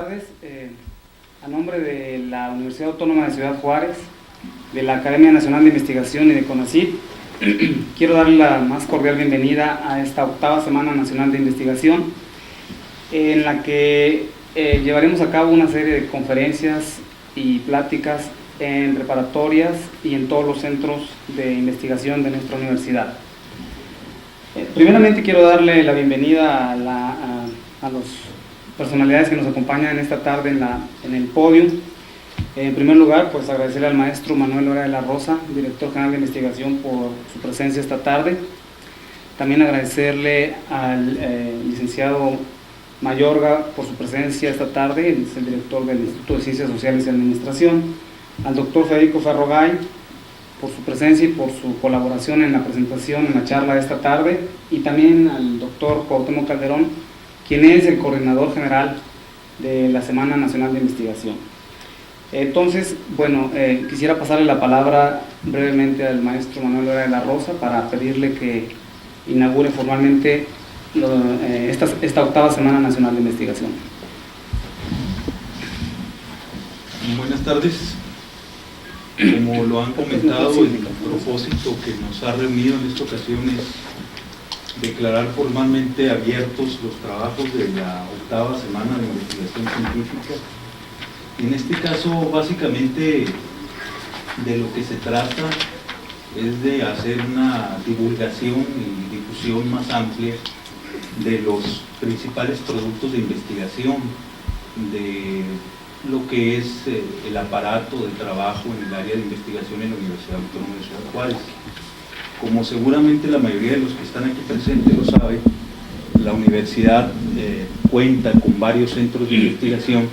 tardes. A nombre de la Universidad Autónoma de Ciudad Juárez, de la Academia Nacional de Investigación y de CONACYT, quiero darle la más cordial bienvenida a esta 8ª Semana Nacional de Investigación, en la que llevaremos a cabo una serie de conferencias y pláticas en preparatorias y en todos los centros de investigación de nuestra universidad. Primeramente quiero darle la bienvenida a las personalidades que nos acompañan esta tarde en el podio. En primer lugar, pues agradecerle al maestro Manuel Lora de la Rosa, director general de investigación, por su presencia esta tarde. También agradecerle al licenciado Mayorga por su presencia esta tarde, es el director del Instituto de Ciencias Sociales y Administración. Al doctor Federico Ferrogay por su presencia y por su colaboración en la presentación, en la charla de esta tarde, y también al doctor Cuauhtémoc Calderón, quien es el coordinador general de la Semana Nacional de Investigación. Entonces, bueno, quisiera pasarle la palabra brevemente al maestro Manuel Lora de la Rosa para pedirle que inaugure formalmente esta 8ª Semana Nacional de Investigación. Buenas tardes. Como lo han comentado, el propósito que nos ha reunido en esta ocasión es declarar formalmente abiertos los trabajos de la 8ª Semana de Investigación Científica. En este caso, básicamente, de lo que se trata es de hacer una divulgación y difusión más amplia de los principales productos de investigación, de lo que es el aparato de trabajo en el área de investigación en la Universidad Autónoma de Ciudad Juárez. Como seguramente la mayoría de los que están aquí presentes lo sabe, la universidad cuenta con varios centros de investigación,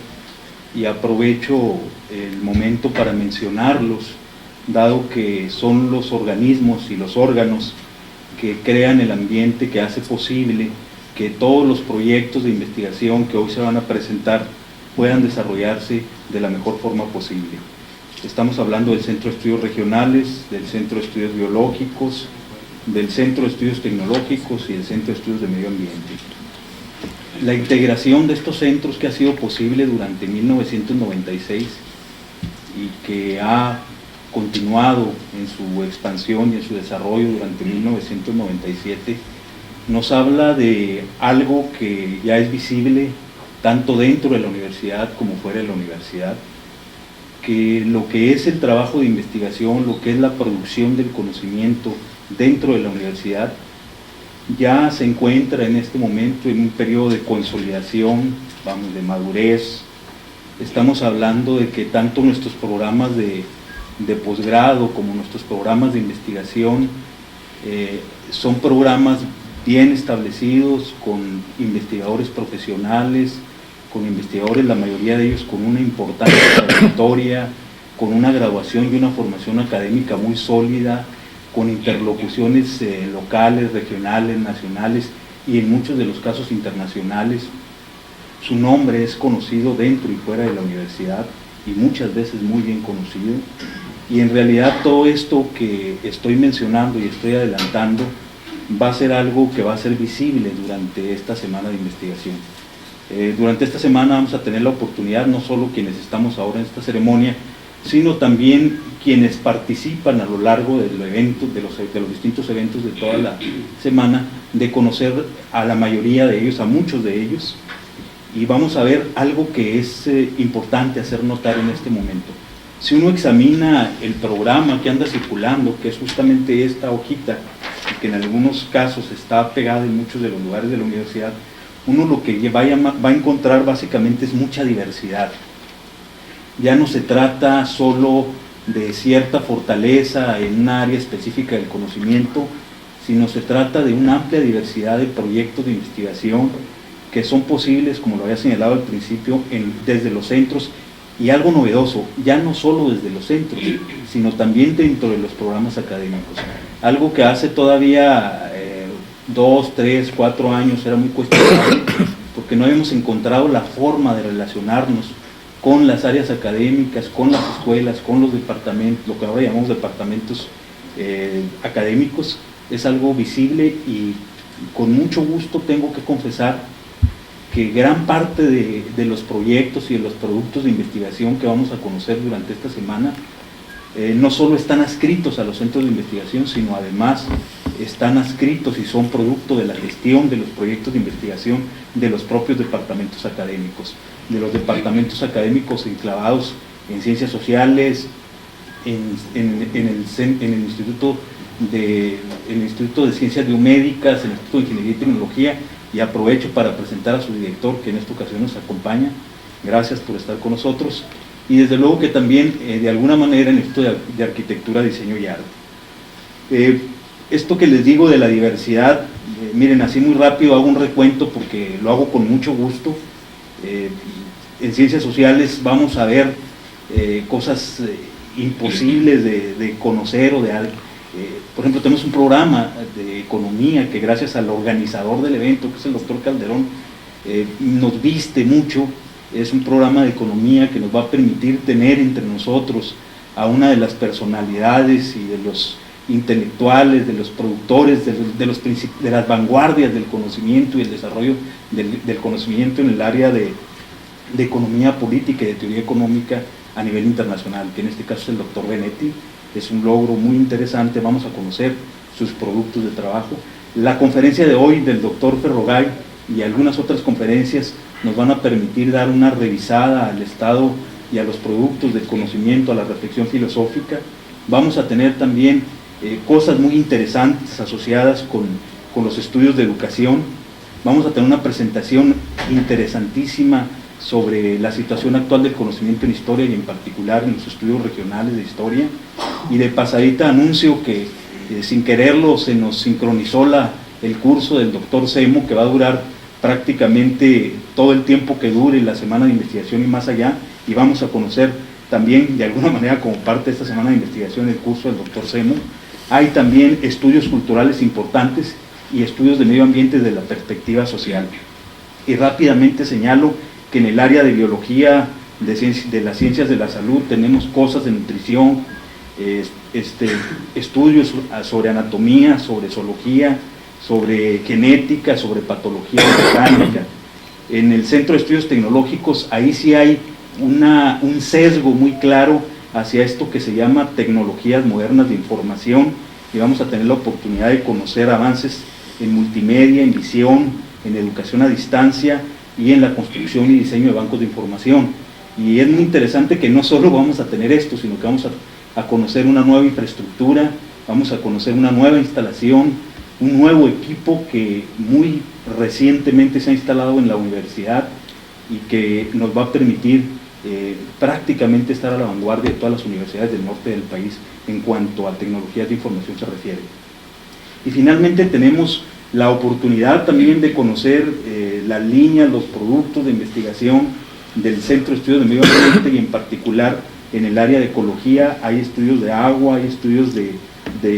y aprovecho el momento para mencionarlos, dado que son los organismos y los órganos que crean el ambiente que hace posible que todos los proyectos de investigación que hoy se van a presentar puedan desarrollarse de la mejor forma posible. Estamos hablando del Centro de Estudios Regionales, del Centro de Estudios Biológicos, del Centro de Estudios Tecnológicos y del Centro de Estudios de Medio Ambiente. La integración de estos centros, que ha sido posible durante 1996 y que ha continuado en su expansión y en su desarrollo durante 1997, nos habla de algo que ya es visible tanto dentro de la universidad como fuera de la universidad, que lo que es el trabajo de investigación, lo que es la producción del conocimiento dentro de la universidad, ya se encuentra en este momento en un periodo de consolidación, de madurez. Estamos hablando de que tanto nuestros programas de posgrado como nuestros programas de investigación son programas bien establecidos, con investigadores profesionales, con investigadores, la mayoría de ellos con una importante trayectoria, con una graduación y una formación académica muy sólida, con interlocuciones locales, regionales, nacionales y en muchos de los casos internacionales. Su nombre es conocido dentro y fuera de la universidad y muchas veces muy bien conocido, y en realidad todo esto que estoy mencionando y estoy adelantando va a ser algo que va a ser visible durante esta semana de investigación. Durante esta semana vamos a tener la oportunidad, no solo quienes estamos ahora en esta ceremonia, sino también quienes participan a lo largo del evento, de los distintos eventos de toda la semana, de conocer a la mayoría de ellos, a muchos de ellos, y vamos a ver algo que es importante hacer notar en este momento. Si uno examina el programa que anda circulando, que es justamente esta hojita, que en algunos casos está pegada en muchos de los lugares de la universidad, uno lo que va a encontrar básicamente es mucha diversidad. Ya no se trata solo de cierta fortaleza en un área específica del conocimiento, sino se trata de una amplia diversidad de proyectos de investigación que son posibles, como lo había señalado al principio, desde los centros, y algo novedoso, ya no solo desde los centros, sino también dentro de los programas académicos. Algo que hace todavía 2, 3, 4 años era muy cuestionable, porque no habíamos encontrado la forma de relacionarnos con las áreas académicas, con las escuelas, con los departamentos, lo que ahora llamamos departamentos académicos. Es algo visible, y con mucho gusto tengo que confesar que gran parte de los proyectos y de los productos de investigación que vamos a conocer durante esta semana no solo están adscritos a los centros de investigación, sino además están adscritos y son producto de la gestión de los proyectos de investigación de los propios departamentos académicos, de los departamentos académicos enclavados en ciencias sociales, en el Instituto de Ciencias Biomédicas, en el Instituto de Ingeniería y Tecnología, y aprovecho para presentar a su director, que en esta ocasión nos acompaña. Gracias por estar con nosotros. Y desde luego que también, de alguna manera, en el Instituto de Arquitectura, Diseño y Arte. Esto que les digo de la diversidad, miren, así muy rápido hago un recuento porque lo hago con mucho gusto. En Ciencias Sociales vamos a ver cosas imposibles de conocer o de algo. Por ejemplo, tenemos un programa de economía que, gracias al organizador del evento, que es el doctor Calderón, nos viste mucho. Es un programa de economía que nos va a permitir tener entre nosotros a una de las personalidades y de los intelectuales, de los productores, de las vanguardias del conocimiento y el desarrollo del conocimiento en el área de economía política y de teoría económica a nivel internacional, que en este caso es el doctor Benetti. Es un logro muy interesante, vamos a conocer sus productos de trabajo. La conferencia de hoy del doctor Ferrogay y algunas otras conferencias nos van a permitir dar una revisada al estado y a los productos del conocimiento, a la reflexión filosófica. Vamos a tener también cosas muy interesantes asociadas con los estudios de educación. Vamos a tener una presentación interesantísima sobre la situación actual del conocimiento en historia y en particular en los estudios regionales de historia. Y de pasadita anuncio que sin quererlo se nos sincronizó el curso del doctor Semo, que va a durar prácticamente todo el tiempo que dure la semana de investigación y más allá, y vamos a conocer también de alguna manera como parte de esta semana de investigación el curso del doctor Semo. Hay también estudios culturales importantes y estudios de medio ambiente desde la perspectiva social. Y rápidamente señalo que en el área de biología, de las ciencias de la salud, tenemos cosas de nutrición, estudios sobre anatomía, sobre zoología, sobre genética, sobre patología orgánica. En el Centro de Estudios Tecnológicos, ahí sí hay un sesgo muy claro hacia esto que se llama tecnologías modernas de información, y vamos a tener la oportunidad de conocer avances en multimedia, en visión, en educación a distancia y en la construcción y diseño de bancos de información. Y es muy interesante que no solo vamos a tener esto, sino que vamos a conocer una nueva infraestructura, vamos a conocer una nueva instalación, un nuevo equipo que muy recientemente se ha instalado en la universidad y que nos va a permitir prácticamente estar a la vanguardia de todas las universidades del norte del país en cuanto a tecnologías de información se refiere. Y finalmente tenemos la oportunidad también de conocer las líneas, los productos de investigación del Centro de Estudios de Medio Ambiente, y en particular en el área de ecología hay estudios de agua, hay estudios de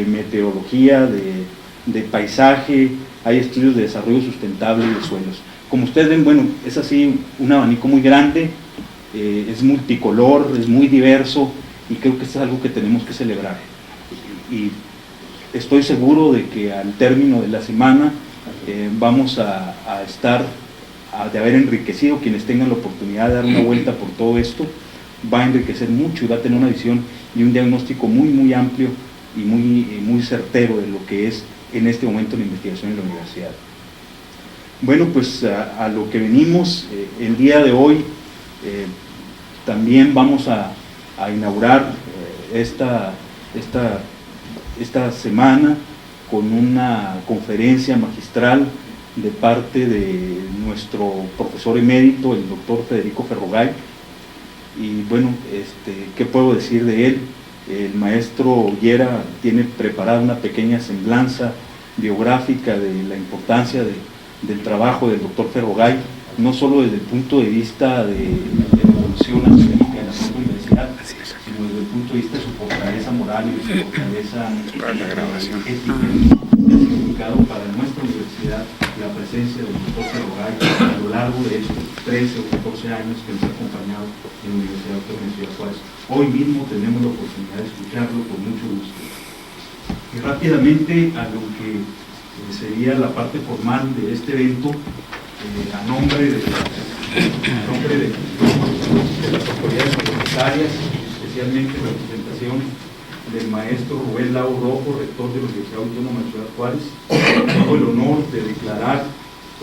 meteorología, de paisaje, hay estudios de desarrollo sustentable de suelos. Como ustedes ven, bueno, es así un abanico muy grande, es multicolor, es muy diverso, y creo que esto es algo que tenemos que celebrar. Y estoy seguro de que al término de la semana vamos a de haber enriquecido, quienes tengan la oportunidad de dar una vuelta por todo esto, va a enriquecer mucho y va a tener una visión y un diagnóstico muy, muy amplio y muy certero de lo que es en este momento la investigación en la universidad. Bueno, pues a lo que venimos, el día de hoy también vamos a inaugurar esta semana con una conferencia magistral de parte de nuestro profesor emérito, el doctor Federico Ferrogay. Y bueno, ¿qué puedo decir de él? El maestro Llera tiene preparada una pequeña semblanza biográfica de la importancia del trabajo del doctor Ferrogay, no solo desde el punto de vista de la evolución académica de la propia universidad, sino desde el punto de vista de su fortaleza moral y de su fortaleza ética, que ha significado para nuestra universidad la presencia del doctor Ferrogay a lo largo de estos 13 o 14 años que nos ha acompañado en la Universidad Autónoma de Ciudad Juárez. Hoy mismo tenemos la oportunidad de escucharlo con mucho gusto. Y rápidamente a lo que sería la parte formal de este evento, a nombre de las autoridades universitarias, especialmente en representación del maestro Rubén Lau Rojo, rector de la Universidad Autónoma de Ciudad Juárez, tengo el honor de declarar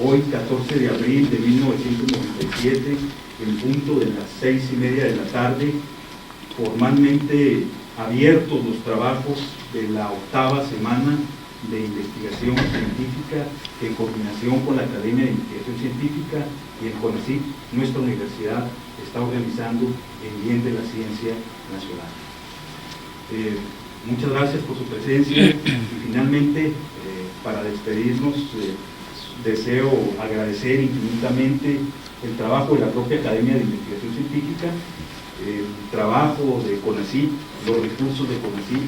hoy, 14 de abril de 1997, en punto de las 6:30 de la tarde, formalmente abiertos los trabajos de la 8ª semana de investigación científica en coordinación con la Academia de Investigación Científica y el CONACYT. Nuestra universidad está organizando en bien de la ciencia nacional. Muchas gracias por su presencia y finalmente, para despedirnos, deseo agradecer infinitamente el trabajo de la propia Academia de Investigación Científica, el trabajo de CONACYT, los recursos de CONACYT,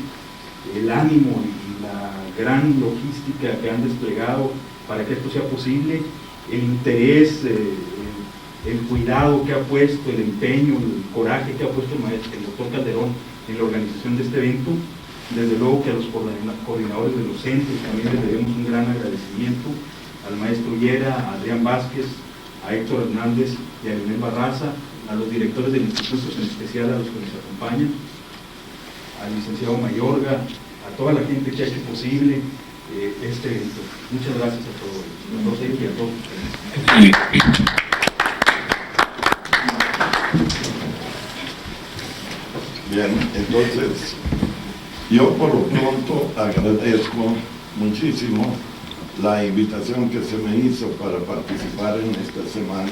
el ánimo y la gran logística que han desplegado para que esto sea posible, el interés, el cuidado que ha puesto, el empeño, el coraje que ha puesto el doctor Calderón en la organización de este evento. Desde luego que a los coordinadores de los centros también les debemos un gran agradecimiento, al maestro Yera, a Adrián Vázquez, a Héctor Hernández y a Leonel Barraza, a los directores del instituto, en especial a los que nos acompañan, al licenciado Mayorga, a toda la gente que ha hecho posible este evento. Muchas gracias a todos ellos y a todos ustedes. Bien, entonces, yo por lo pronto agradezco muchísimo la invitación que se me hizo para participar en esta semana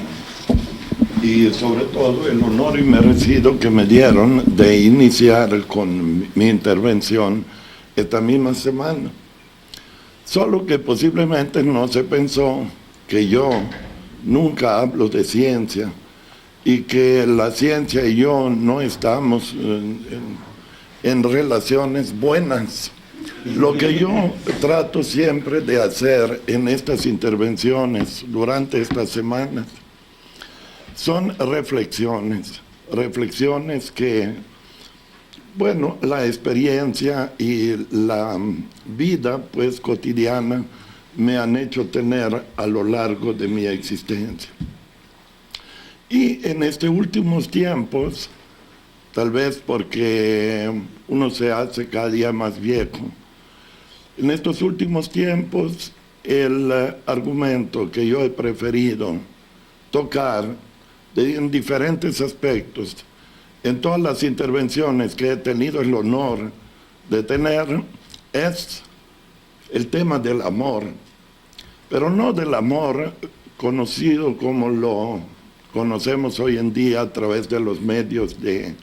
y sobre todo el honor inmerecido que me dieron de iniciar con mi intervención esta misma semana. Solo que posiblemente no se pensó que yo nunca hablo de ciencia y que la ciencia y yo no estamos en relaciones buenas. Lo que yo trato siempre de hacer en estas intervenciones durante estas semanas son reflexiones que, bueno, la experiencia y la vida pues cotidiana me han hecho tener a lo largo de mi existencia. Y en estos últimos tiempos, tal vez porque uno se hace cada día más viejo, en estos últimos tiempos el argumento que yo he preferido tocar en diferentes aspectos, en todas las intervenciones que he tenido el honor de tener, es el tema del amor, pero no del amor conocido como lo conocemos hoy en día a través de los medios de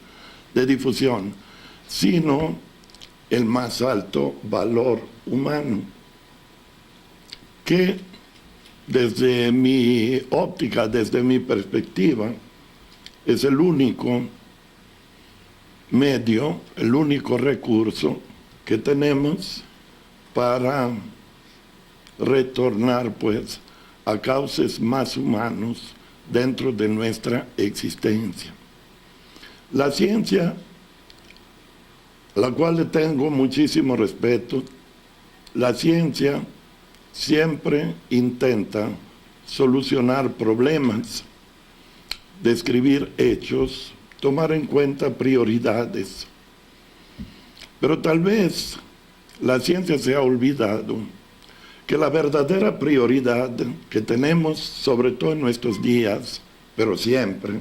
difusión, sino el más alto valor humano, que desde mi óptica, desde mi perspectiva, es el único medio, el único recurso que tenemos para retornar pues a cauces más humanos dentro de nuestra existencia. La ciencia, a la cual le tengo muchísimo respeto, la ciencia siempre intenta solucionar problemas, describir hechos, tomar en cuenta prioridades. Pero tal vez la ciencia se ha olvidado que la verdadera prioridad que tenemos, sobre todo en nuestros días, pero siempre,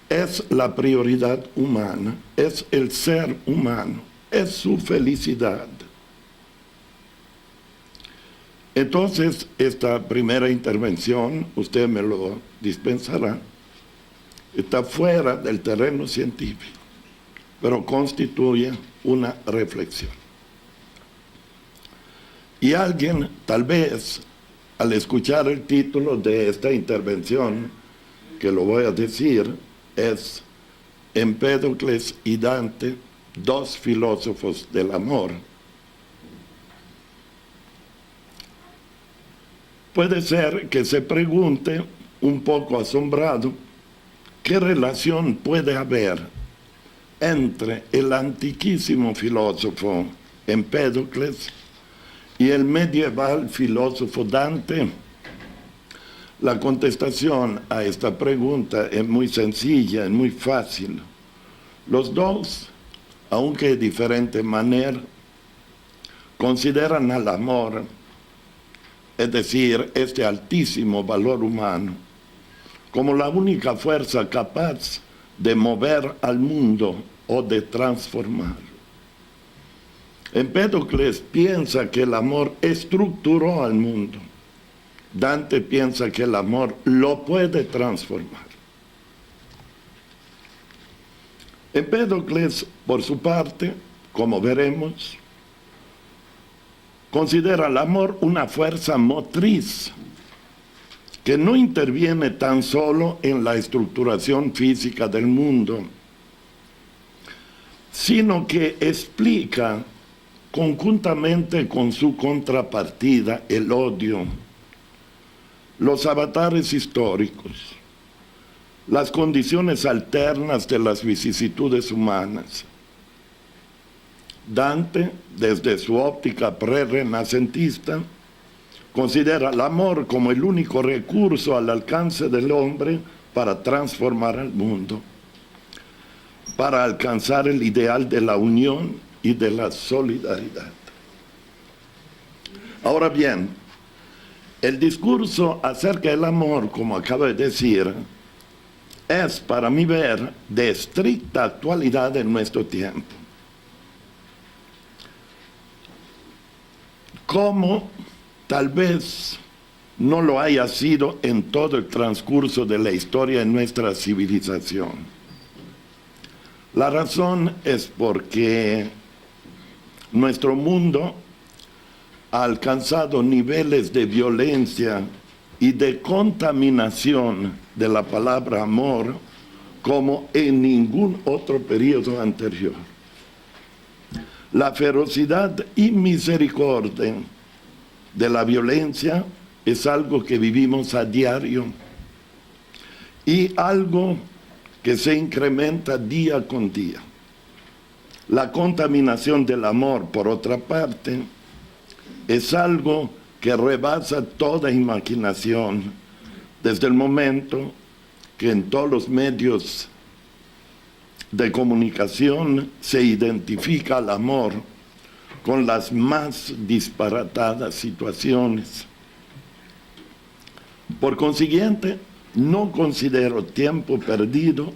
es la prioridad humana, es el ser humano, es su felicidad. Entonces, esta primera intervención, usted me lo dispensará, está fuera del terreno científico, pero constituye una reflexión. Y alguien, tal vez, al escuchar el título de esta intervención, que lo voy a decir, es Empédocles y Dante, dos filósofos del amor. Puede ser que se pregunte, un poco asombrado, ¿qué relación puede haber entre el antiquísimo filósofo Empédocles y el medieval filósofo Dante? La contestación a esta pregunta es muy sencilla, es muy fácil. Los dos, aunque de diferente manera, consideran al amor, es decir, este altísimo valor humano, como la única fuerza capaz de mover al mundo o de transformarlo. Empédocles piensa que el amor estructuró al mundo. Dante piensa que el amor lo puede transformar. Empédocles, por su parte, como veremos, considera el amor una fuerza motriz que no interviene tan solo en la estructuración física del mundo, sino que explica conjuntamente con su contrapartida el odio, los avatares históricos, las condiciones alternas de las vicisitudes humanas. Dante, desde su óptica prerrenacentista, considera el amor como el único recurso al alcance del hombre para transformar al mundo, para alcanzar el ideal de la unión y de la solidaridad. Ahora bien, el discurso acerca del amor, como acabo de decir, es, para mi ver, de estricta actualidad en nuestro tiempo. Como tal vez no lo haya sido en todo el transcurso de la historia de nuestra civilización. La razón es porque nuestro mundo ha alcanzado niveles de violencia y de contaminación de la palabra amor como en ningún otro periodo anterior. La ferocidad y misericordia de la violencia es algo que vivimos a diario y algo que se incrementa día con día. La contaminación del amor, por otra parte, es algo que rebasa toda imaginación, desde el momento que en todos los medios de comunicación se identifica el amor con las más disparatadas situaciones. Por consiguiente, no considero tiempo perdido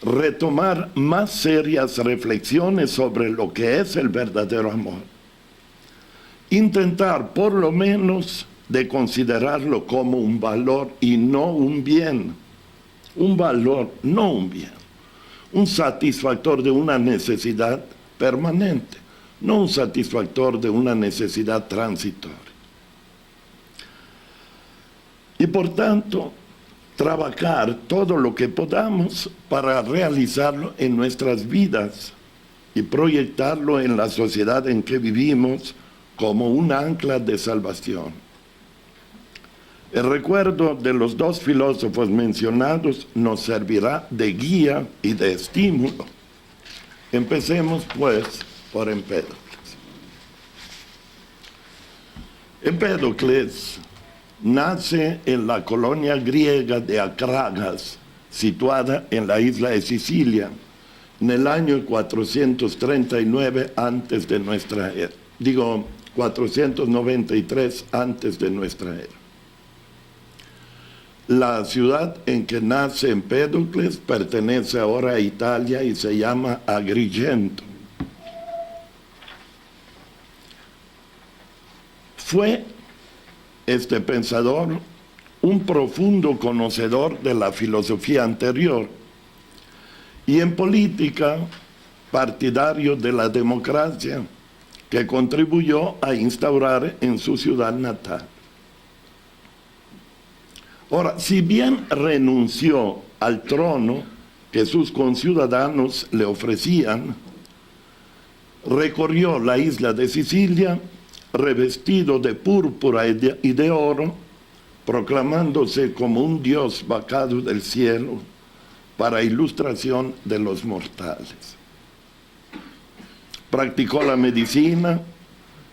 retomar más serias reflexiones sobre lo que es el verdadero amor. Intentar, por lo menos, de considerarlo como un valor y no un bien. Un valor, no un bien. Un satisfactor de una necesidad permanente, no un satisfactor de una necesidad transitoria. Y por tanto, trabajar todo lo que podamos para realizarlo en nuestras vidas y proyectarlo en la sociedad en que vivimos como un ancla de salvación. El recuerdo de los dos filósofos mencionados nos servirá de guía y de estímulo. Empecemos pues por Empédocles. Empédocles nace en la colonia griega de Acragas, situada en la isla de Sicilia, en el año 439 antes de nuestra era. 493 antes de nuestra era. La ciudad en que nace Empédocles pertenece ahora a Italia y se llama Agrigento. Fue este pensador un profundo conocedor de la filosofía anterior y en política partidario de la democracia, que contribuyó a instaurar en su ciudad natal. Ahora, si bien renunció al trono que sus conciudadanos le ofrecían, recorrió la isla de Sicilia revestido de púrpura y de oro, proclamándose como un dios bajado del cielo para ilustración de los mortales. Practicó la medicina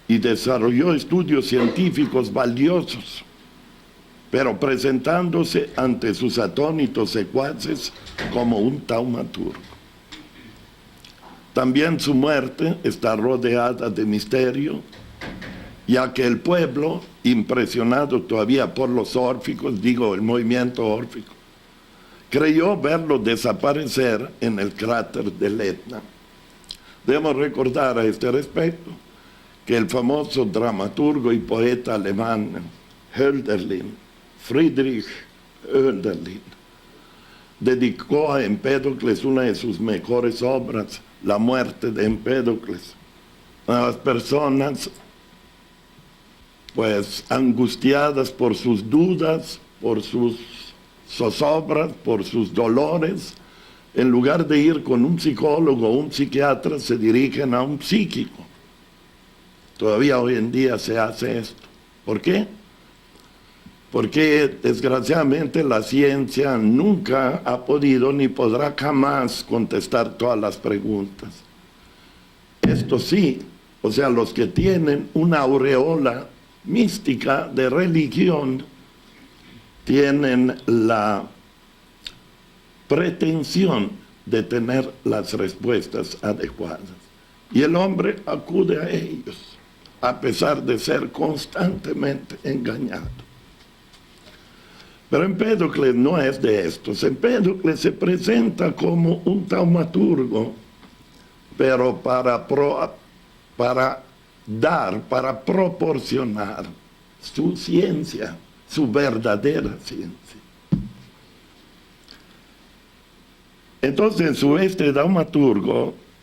y desarrolló estudios científicos valiosos, pero presentándose ante sus atónitos secuaces como un taumaturgo. También su muerte está rodeada de misterio, ya que el pueblo, impresionado todavía por los órficos, el movimiento órfico, creyó verlo desaparecer en el cráter del Etna. Debemos recordar a este respecto que el famoso dramaturgo y poeta alemán Hölderlin, Friedrich Hölderlin, dedicó a Empédocles una de sus mejores obras, La muerte de Empédocles. A las personas pues angustiadas por sus dudas, por sus zozobras, por sus dolores, en lugar de ir con un psicólogo o un psiquiatra, se dirigen a un psíquico. Todavía hoy en día se hace esto. ¿Por qué? Porque desgraciadamente la ciencia nunca ha podido ni podrá jamás contestar todas las preguntas. Esto sí, o sea, los que tienen una aureola mística de religión tienen la pretensión de tener las respuestas adecuadas. Y el hombre acude a ellos, a pesar de ser constantemente engañado. Pero Empédocles no es de estos. Empédocles se presenta como un taumaturgo, pero para proporcionar su ciencia, su verdadera ciencia. Entonces, en su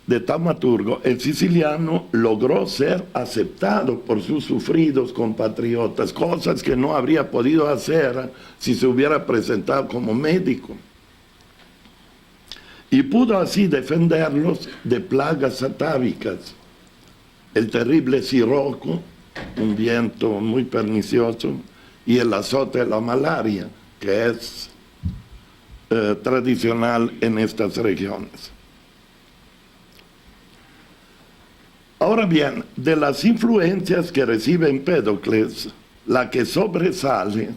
de taumaturgo, el siciliano logró ser aceptado por sus sufridos compatriotas, cosas que no habría podido hacer si se hubiera presentado como médico. Y pudo así defenderlos de plagas atávicas, el terrible sirocco, un viento muy pernicioso, y el azote de la malaria, que es tradicional en estas regiones. Ahora bien, de las influencias que recibe Empédocles, la que sobresale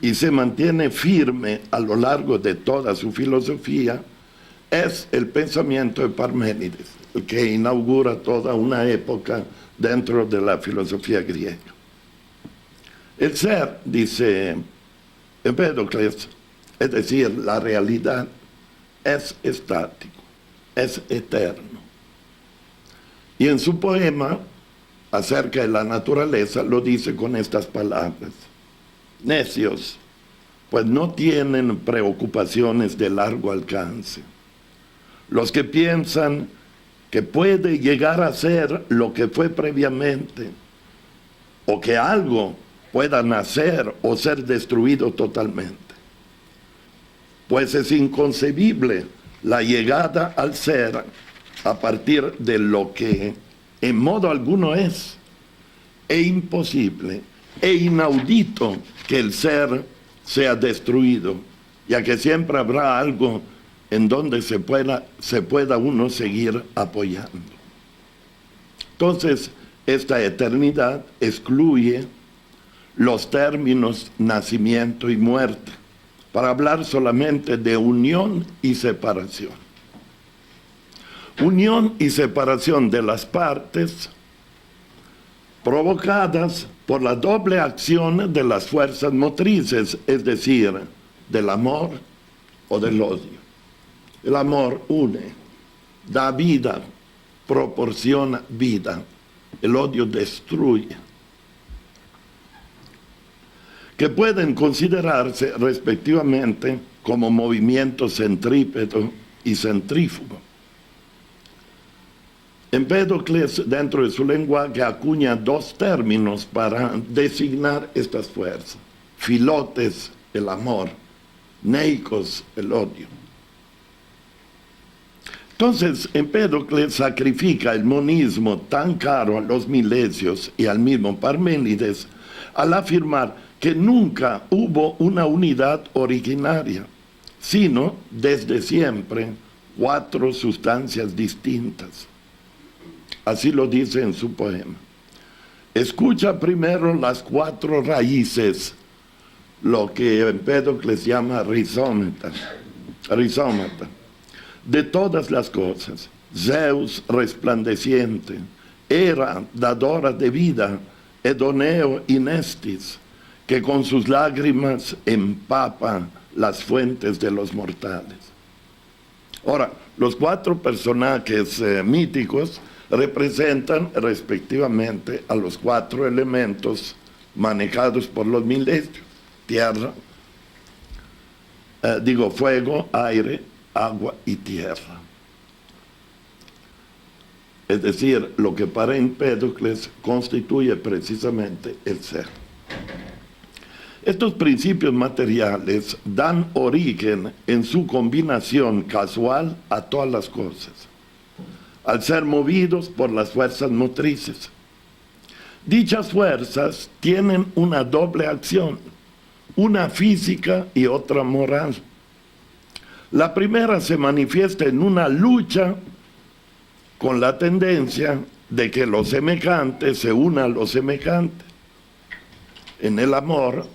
y se mantiene firme a lo largo de toda su filosofía es el pensamiento de Parménides, el que inaugura toda una época dentro de la filosofía griega. El ser, dice Empédocles, es decir, la realidad, es estático, es eterno. Y en su poema acerca de la naturaleza lo dice con estas palabras: necios, pues no tienen preocupaciones de largo alcance. Los que piensan que puede llegar a ser lo que fue previamente, o que algo pueda nacer o ser destruido totalmente. Pues es inconcebible la llegada al ser a partir de lo que en modo alguno es, e imposible, e inaudito que el ser sea destruido, ya que siempre habrá algo en donde se pueda uno seguir apoyando. Entonces, esta eternidad excluye los términos nacimiento y muerte, para hablar solamente de unión y separación. Unión y separación de las partes provocadas por la doble acción de las fuerzas motrices, es decir, del amor o del odio. El amor une, da vida, proporciona vida. El odio destruye. Que pueden considerarse respectivamente como movimiento centrípeto y centrífugo. Empédocles, dentro de su lenguaje, acuña dos términos para designar estas fuerzas: filotes, el amor; neikos, el odio. Entonces, Empédocles sacrifica el monismo tan caro a los milesios y al mismo Parménides al afirmar que nunca hubo una unidad originaria, sino desde siempre 4 sustancias distintas. Así lo dice en su poema. Escucha primero las 4 raíces, lo que Empédocles llama rizómata. De todas las cosas, Zeus resplandeciente, Hera dadora de vida, Edoneo Inestis, que con sus lágrimas empapa las fuentes de los mortales. Ahora, los 4 personajes míticos representan respectivamente a los 4 elementos manejados por los milenios: tierra, fuego, aire, agua y tierra. Es decir, lo que para Empédocles constituye precisamente el ser. Estos principios materiales dan origen en su combinación casual a todas las cosas, al ser movidos por las fuerzas motrices. Dichas fuerzas tienen una doble acción, una física y otra moral. La primera se manifiesta en una lucha con la tendencia de que lo semejante se una a lo semejante. En el amor,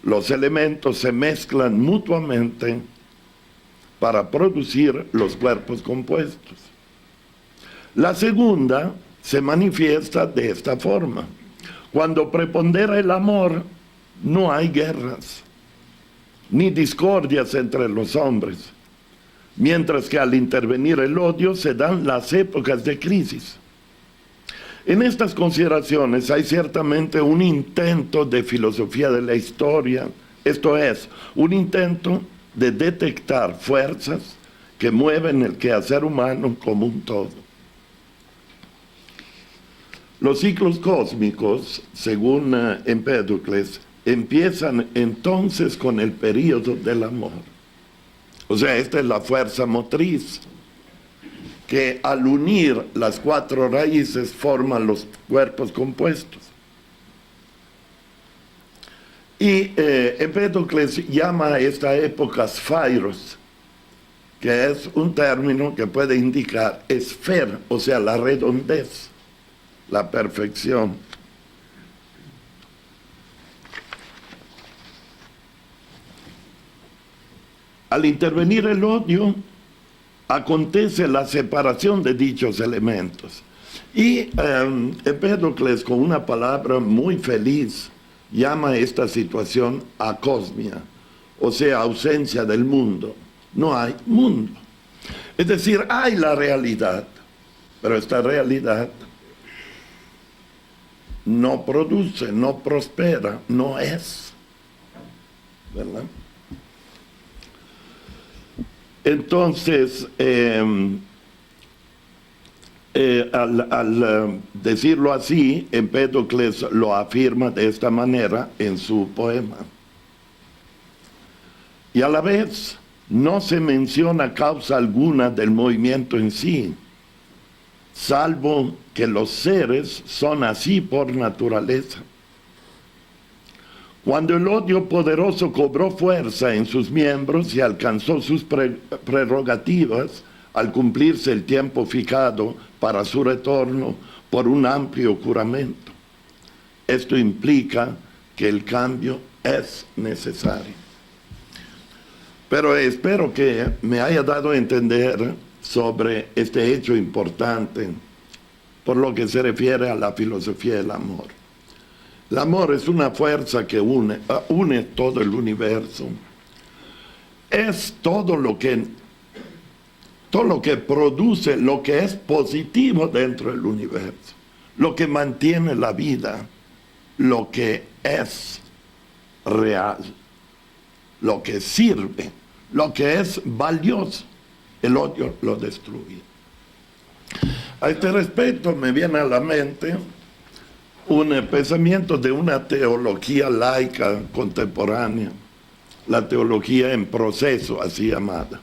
los elementos se mezclan mutuamente para producir los cuerpos compuestos. La segunda se manifiesta de esta forma: cuando prepondera el amor, no hay guerras ni discordias entre los hombres, mientras que al intervenir el odio se dan las épocas de crisis. En estas consideraciones hay ciertamente un intento de filosofía de la historia, esto es, un intento de detectar fuerzas que mueven el quehacer humano como un todo. Los ciclos cósmicos, según Empédocles, empiezan entonces con el período del amor. O sea, esta es la fuerza motriz que al unir las 4 raíces forman los cuerpos compuestos. Y Empédocles llama a esta época sphairos, que es un término que puede indicar esfera, o sea, la redondez, la perfección. Al intervenir el odio, acontece la separación de dichos elementos. Y Empédocles, con una palabra muy feliz, llama esta situación acosmia, o sea, ausencia del mundo. No hay mundo. Es decir, hay la realidad, pero esta realidad no produce, no prospera, no es, ¿verdad? Entonces, al decirlo así, Empédocles lo afirma de esta manera en su poema. Y a la vez no se menciona causa alguna del movimiento en sí, salvo que los seres son así por naturaleza. Cuando el odio poderoso cobró fuerza en sus miembros y alcanzó sus prerrogativas, al cumplirse el tiempo fijado para su retorno por un amplio juramento. Esto implica que el cambio es necesario. Pero espero que me haya dado a entender sobre este hecho importante por lo que se refiere a la filosofía del amor. El amor es una fuerza que une todo el universo. Es todo lo que produce, lo que es positivo dentro del universo, lo que mantiene la vida, lo que es real, lo que sirve, lo que es valioso. El odio lo destruye. A este respecto me viene a la mente un pensamiento de una teología laica contemporánea, la teología en proceso, así llamada,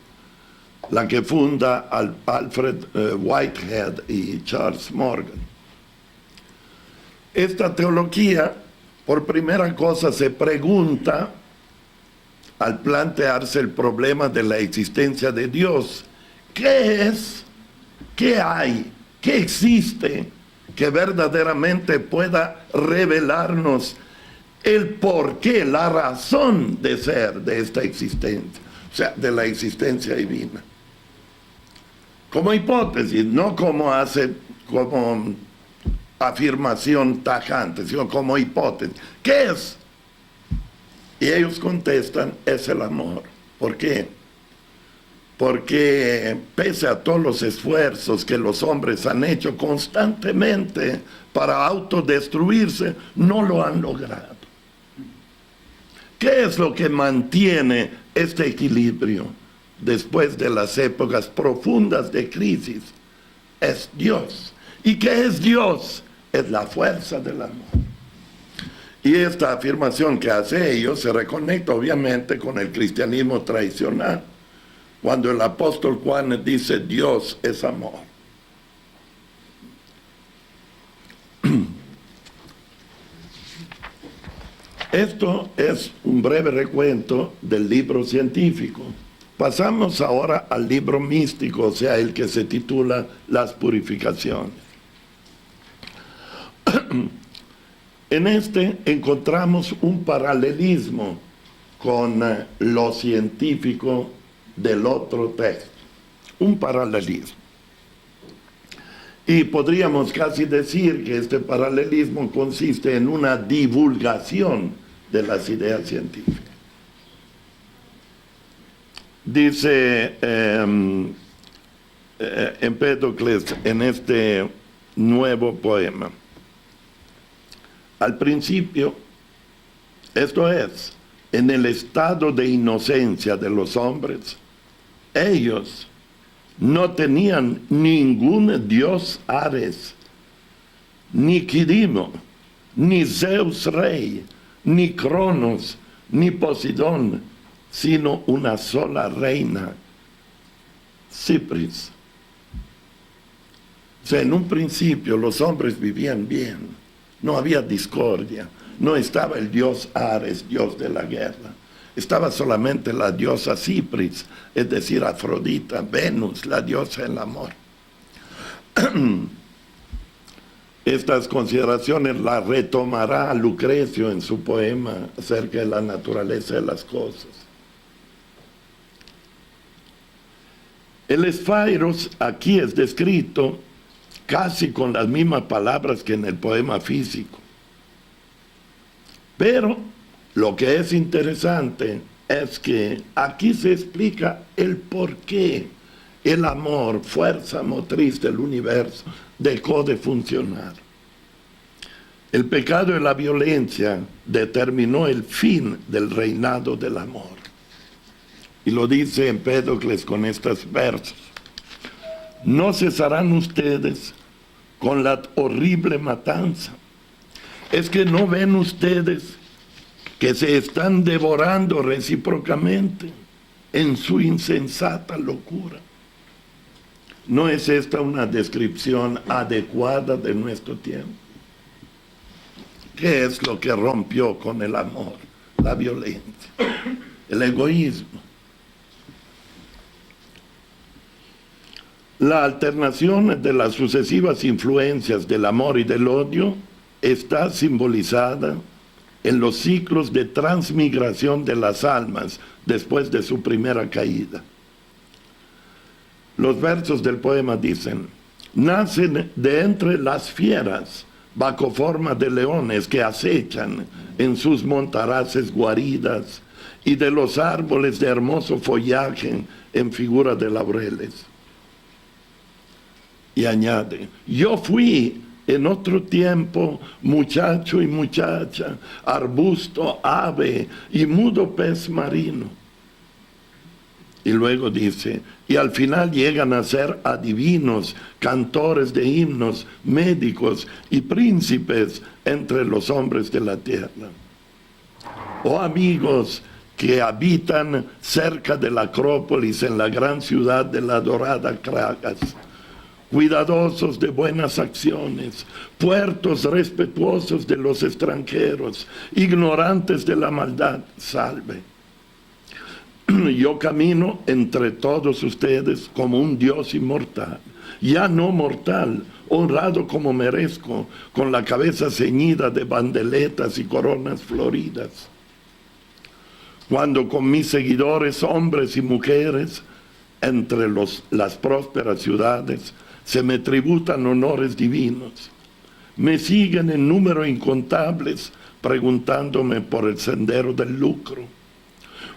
la que funda Alfred Whitehead y Charles Morgan. Esta teología, por primera cosa, se pregunta, al plantearse el problema de la existencia de Dios, ¿qué es? ¿Qué hay? ¿Qué existe que verdaderamente pueda revelarnos el porqué, la razón de ser de esta existencia, o sea, de la existencia divina. Como hipótesis, no como afirmación tajante, sino como hipótesis. ¿Qué es? Y ellos contestan, es el amor. ¿Por qué? Porque pese a todos los esfuerzos que los hombres han hecho constantemente para autodestruirse, no lo han logrado. ¿Qué es lo que mantiene este equilibrio después de las épocas profundas de crisis? Es Dios. ¿Y qué es Dios? Es la fuerza del amor. Y esta afirmación que hace ellos se reconecta obviamente con el cristianismo tradicional, cuando el apóstol Juan dice Dios es amor. Esto es un breve recuento del libro científico. Pasamos ahora al libro místico, o sea, el que se titula Las Purificaciones. En este encontramos un paralelismo con lo científico del otro texto. Un paralelismo. Y podríamos casi decir que este paralelismo consiste en una divulgación de las ideas científicas. Dice Empédocles en este nuevo poema: al principio, esto es, en el estado de inocencia de los hombres, ellos no tenían ningún dios Ares, ni Quirino, ni Zeus rey, ni Cronos, ni Poseidón, sino una sola reina, Cipris. O sea, en un principio los hombres vivían bien, no había discordia, no estaba el dios Ares, dios de la guerra. Estaba solamente la diosa Cipris, es decir, Afrodita, Venus, la diosa del amor. Estas consideraciones las retomará Lucrecio en su poema acerca de la naturaleza de las cosas. El esfairos aquí es descrito casi con las mismas palabras que en el poema físico. Pero lo que es interesante es que aquí se explica el por qué el amor, fuerza motriz del universo, dejó de funcionar. El pecado y la violencia determinó el fin del reinado del amor. Y lo dice Empédocles con estos versos: no cesarán ustedes con la horrible matanza. Es que no ven ustedes que se están devorando recíprocamente en su insensata locura. ¿No es esta una descripción adecuada de nuestro tiempo? ¿Qué es lo que rompió con el amor? La violencia, el egoísmo. La alternación de las sucesivas influencias del amor y del odio está simbolizada en los ciclos de transmigración de las almas después de su primera caída. Los versos del poema dicen: nacen de entre las fieras bajo forma de leones que acechan en sus montaraces guaridas, y de los árboles de hermoso follaje en figura de laureles. Y añade: yo fui en otro tiempo muchacho y muchacha, arbusto, ave y mudo pez marino. Y luego dice: y al final llegan a ser adivinos, cantores de himnos, médicos y príncipes entre los hombres de la tierra. Oh amigos que habitan cerca de la Acrópolis en la gran ciudad de la dorada Cragas, cuidadosos de buenas acciones, puertos respetuosos de los extranjeros, ignorantes de la maldad, salve. yo camino entre todos ustedes como un Dios inmortal, ya no mortal, honrado como merezco, con la cabeza ceñida de bandeletas y coronas floridas. Cuando con mis seguidores, hombres y mujeres, entre las prósperas ciudades, se me tributan honores divinos, me siguen en número incontables, preguntándome por el sendero del lucro.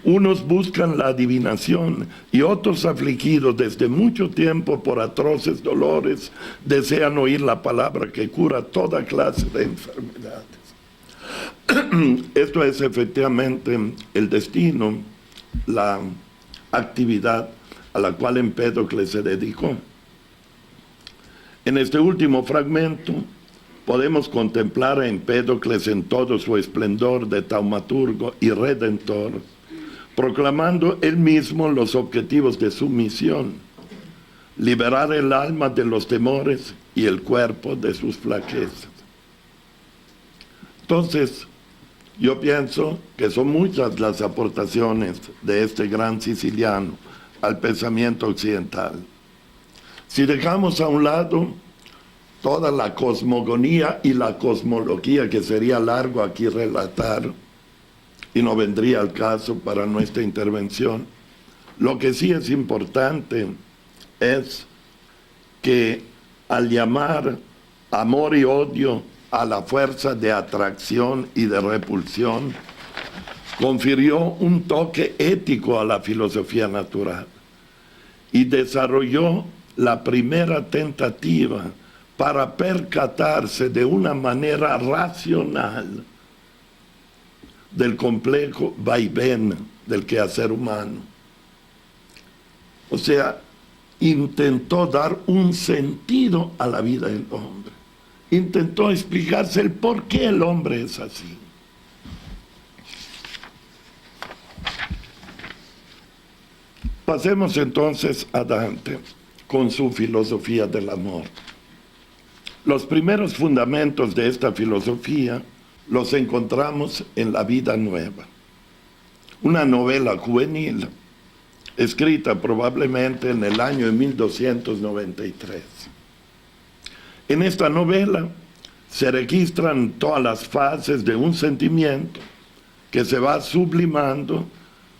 Unos buscan la adivinación y otros, afligidos desde mucho tiempo por atroces dolores, desean oír la palabra que cura toda clase de enfermedades. Esto es efectivamente el destino, la actividad a la cual Empédocles se dedicó. En este último fragmento podemos contemplar a Empédocles en todo su esplendor de taumaturgo y redentor, proclamando él mismo los objetivos de su misión: liberar el alma de los temores y el cuerpo de sus flaquezas. Entonces, yo pienso que son muchas las aportaciones de este gran siciliano al pensamiento occidental. Si dejamos a un lado toda la cosmogonía y la cosmología, que sería largo aquí relatar, y no vendría al caso para nuestra intervención, lo que sí es importante es que al llamar amor y odio a la fuerza de atracción y de repulsión, confirió un toque ético a la filosofía natural y desarrolló la primera tentativa para percatarse de una manera racional del complejo vaivén del quehacer humano. O sea, intentó dar un sentido a la vida del hombre. Intentó explicarse el por qué el hombre es así. Pasemos entonces a Dante con su filosofía del amor. Los primeros fundamentos de esta filosofía los encontramos en La Vida Nueva, una novela juvenil escrita probablemente en el año de 1293. En esta novela se registran todas las fases de un sentimiento que se va sublimando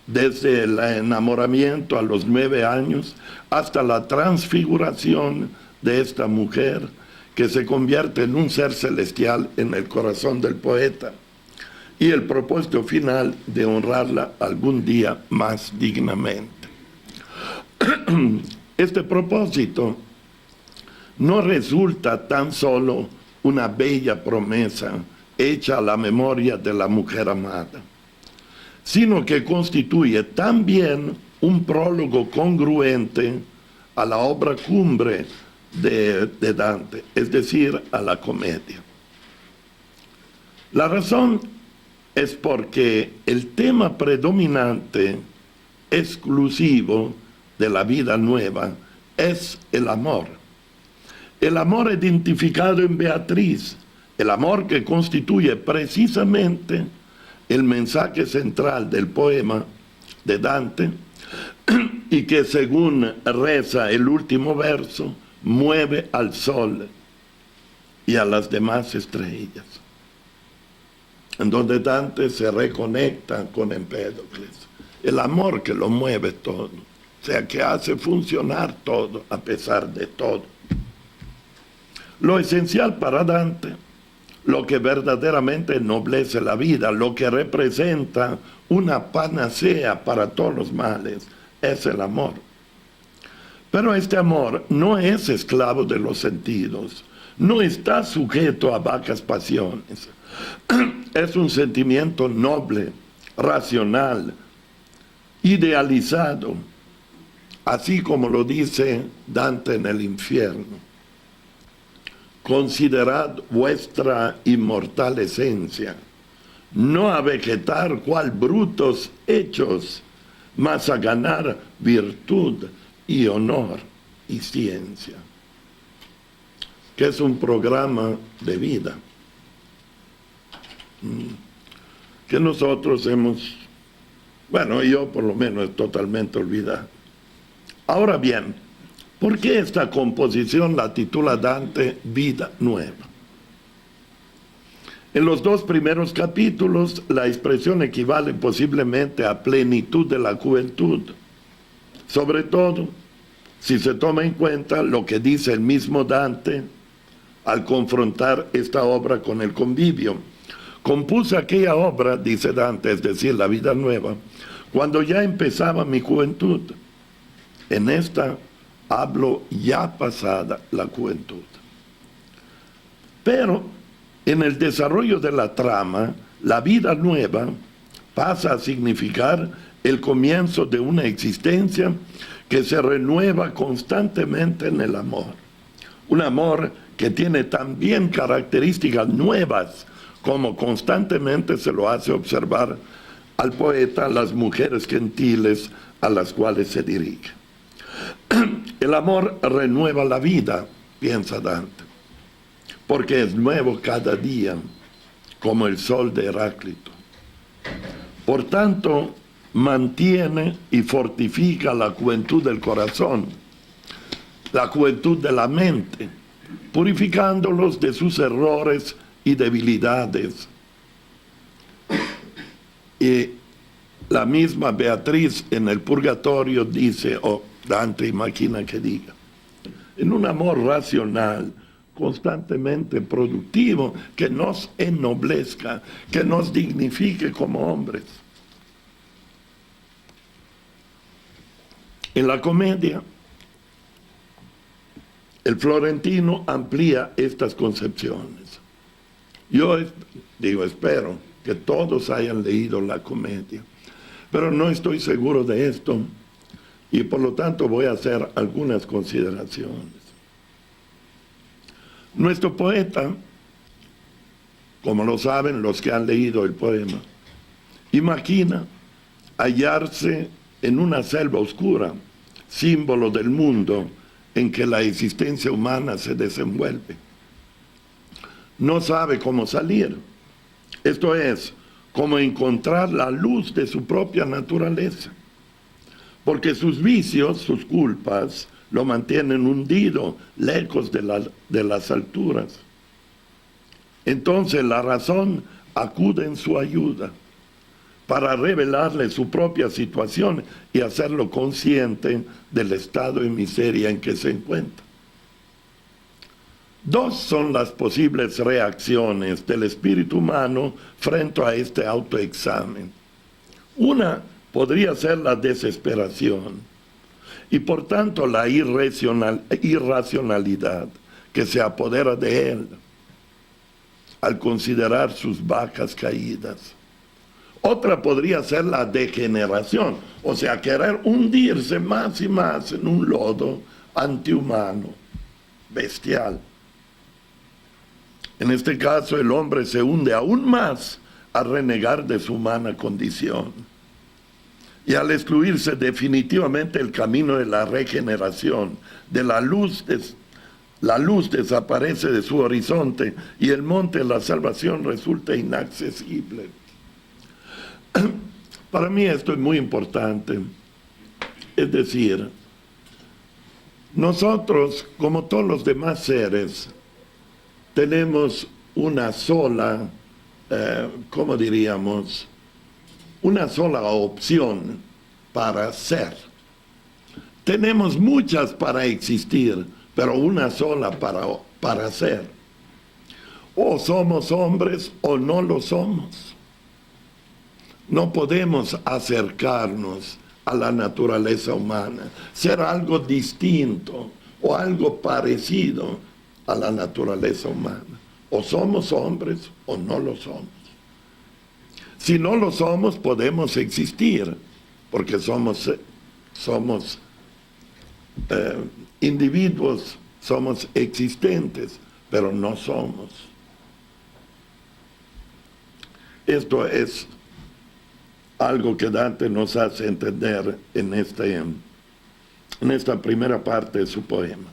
desde el enamoramiento a los 9 años hasta la transfiguración de esta mujer que se convierte en un ser celestial en el corazón del poeta, y el propósito final de honrarla algún día más dignamente. Este propósito no resulta tan solo una bella promesa hecha a la memoria de la mujer amada, sino que constituye también un prólogo congruente a la obra cumbre de Dante, es decir, a la comedia. La razón es porque el tema predominante, exclusivo de La Vida Nueva, es el amor. El amor identificado en Beatriz, el amor que constituye precisamente el mensaje central del poema de Dante y que, según reza el último verso, mueve al sol y a las demás estrellas, en donde Dante se reconecta con Empédocles, el amor que lo mueve todo, o sea, que hace funcionar todo a pesar de todo. Lo esencial para Dante, lo que verdaderamente ennoblece la vida, lo que representa una panacea para todos los males, es el amor. Pero este amor no es esclavo de los sentidos, no está sujeto a vacas pasiones. Es un sentimiento noble, racional, idealizado, así como lo dice Dante en el Infierno. Considerad vuestra inmortal esencia, no a vegetar cual brutos hechos, mas a ganar virtud y honor y ciencia, que es un programa de vida que nosotros hemos Bueno, yo por lo menos totalmente olvidado. Ahora bien, ¿por qué esta composición la titula Dante Vida Nueva? En los 2 primeros capítulos, la expresión equivale posiblemente a plenitud de la juventud, sobre todo si se toma en cuenta lo que dice el mismo Dante al confrontar esta obra con el convivio. Compuse aquella obra, dice Dante, es decir, la vida nueva, cuando ya empezaba mi juventud. En esta hablo ya pasada la juventud. Pero en el desarrollo de la trama, la vida nueva pasa a significar el comienzo de una existencia que se renueva constantemente en el amor. Un amor que tiene también características nuevas, como constantemente se lo hace observar al poeta las mujeres gentiles a las cuales se dirige. El amor renueva la vida, piensa Dante, porque es nuevo cada día, como el sol de Heráclito. Por tanto, mantiene y fortifica la juventud del corazón, la juventud de la mente, purificándolos de sus errores y debilidades. Y la misma Beatriz en el Purgatorio dice, o Dante imagina que diga, en un amor racional, constantemente productivo, que nos ennoblezca, que nos dignifique como hombres. En la comedia, el florentino amplía estas concepciones. Yo espero que todos hayan leído la comedia, pero no estoy seguro de esto y por lo tanto voy a hacer algunas consideraciones. Nuestro poeta, como lo saben los que han leído el poema, imagina hallarse en una selva oscura, símbolo del mundo en que la existencia humana se desenvuelve. No sabe cómo salir, esto es, cómo encontrar la luz de su propia naturaleza, porque sus vicios, sus culpas, lo mantienen hundido, lejos de las alturas. Entonces la razón acude en su ayuda para revelarle su propia situación y hacerlo consciente del estado de miseria en que se encuentra. 2 son las posibles reacciones del espíritu humano frente a este autoexamen. Una podría ser la desesperación y por tanto la irracionalidad que se apodera de él al considerar sus bajas caídas. Otra podría ser la degeneración, o sea, querer hundirse más y más en un lodo antihumano, bestial. En este caso el hombre se hunde aún más a renegar de su humana condición. Y al excluirse definitivamente el camino de la regeneración, de la luz desaparece de su horizonte y el monte de la salvación resulta inaccesible. Para mí esto es muy importante. Es decir, nosotros, como todos los demás seres, tenemos una sola, ¿cómo diríamos? Una sola opción para ser. Tenemos muchas para existir, pero una sola para ser. O somos hombres o no lo somos. No podemos acercarnos a la naturaleza humana, ser algo distinto o algo parecido a la naturaleza humana. O somos hombres o no lo somos. Si no lo somos, podemos existir, porque somos individuos, somos existentes, pero no somos. Esto es algo que Dante nos hace entender en esta primera parte de su poema.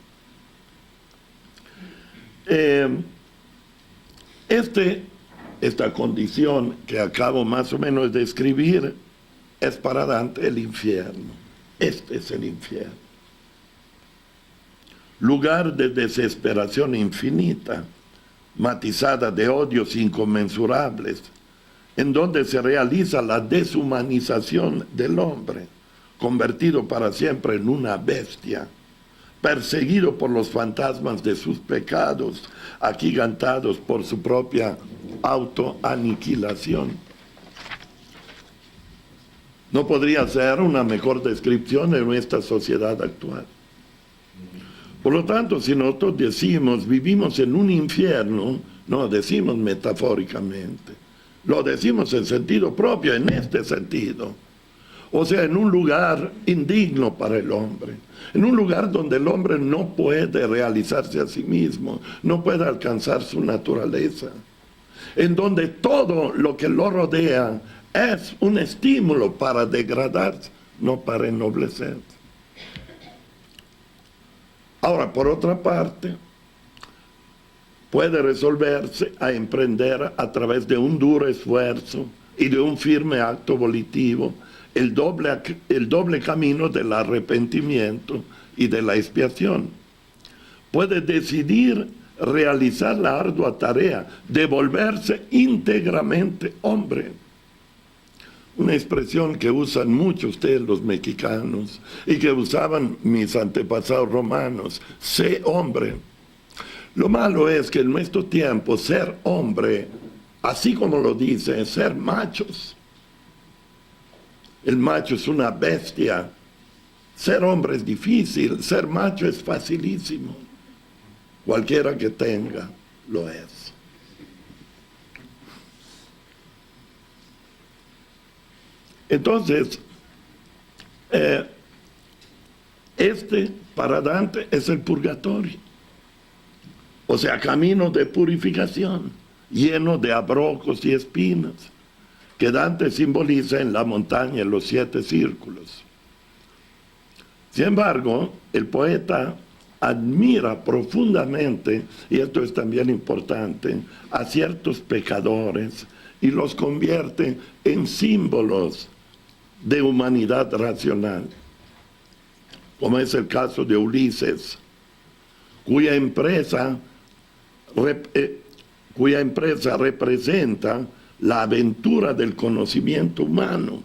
Esta condición que acabo más o menos de escribir es para Dante el infierno. Este es el infierno. Lugar de desesperación infinita, matizada de odios inconmensurables, en donde se realiza la deshumanización del hombre, convertido para siempre en una bestia, perseguido por los fantasmas de sus pecados, aquigantados por su propia autoaniquilación. No podría ser una mejor descripción de nuestra sociedad actual. Por lo tanto, si nosotros decimos vivimos en un infierno, no decimos metafóricamente, lo decimos en sentido propio, en este sentido. O sea, en un lugar indigno para el hombre, en un lugar donde el hombre no puede realizarse a sí mismo, no puede alcanzar su naturaleza, en donde todo lo que lo rodea es un estímulo para degradarse, no para ennoblecerse. Ahora, por otra parte, puede resolverse a emprender a través de un duro esfuerzo y de un firme acto volitivo el doble camino del arrepentimiento y de la expiación. Puede decidir realizar la ardua tarea de volverse íntegramente hombre. Una expresión que usan mucho ustedes los mexicanos y que usaban mis antepasados romanos: sé hombre. Lo malo es que en nuestro tiempo ser hombre, así como lo dice, es ser machos. El macho es una bestia. Ser hombre es difícil, ser macho es facilísimo. Cualquiera que tenga, lo es. Entonces, para Dante es el purgatorio. O sea, camino de purificación, lleno de abrojos y espinas, que Dante simboliza en la montaña, en los 7 círculos. Sin embargo, el poeta admira profundamente, y esto es también importante, a ciertos pecadores y los convierte en símbolos de humanidad racional, como es el caso de Ulises, cuya empresa representa la aventura del conocimiento humano,